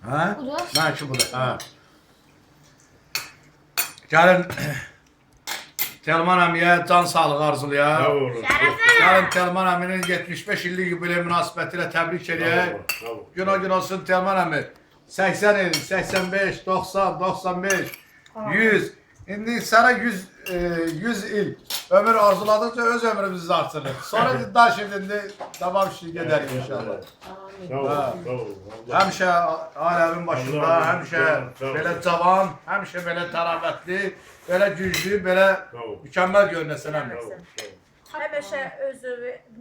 Ha? Budur. Ben şu budur. Ha. Gelin Telman əmiyə can sağlığı arzulayaq. Sağ olun. Gəlin Telman əminin 75 illik yubiley münasibətilə təbrik edək. Sağ olun. Gün o gün olsun Telman əmi. 80 il, 85, 90, 95, 100. İndi sənə 100 il ömür arzuladıkça öz ömrümüzü artırır. Sonra daş edində tamam işi gedərik inşallah. Sağ olun. Sağ olun. Allah. Həmişə aləmin başında, Allah həmişə sağ ol. belə cavan, həmişə belə təravətli, belə güclü, belə Sağ ol. mükəmməl görünəsən əmi. Sağ olun. Sağ olun. Həmişə özü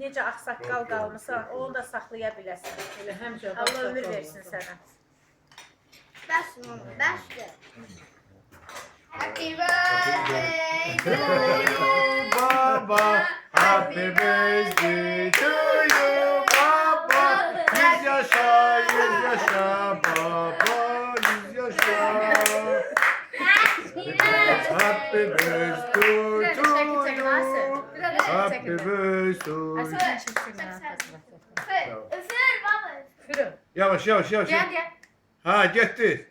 necə ağsaqqal qalmısan, onu da saxlaya biləsən. Elə həmişə Allah ömür versin sənə. Bəs mama, bəsdir. Happy birthday to you. Baba, happy birthday to you, baba. 100 yaşa, 100 yaşa, baba, 100 yaşa. Happy birthday to you. Happy birthday. Üfür baba. Fırın. Yavaş, yavaş, yavaş. Gel gel. Ha, gitti.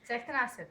Çəkdin Asif.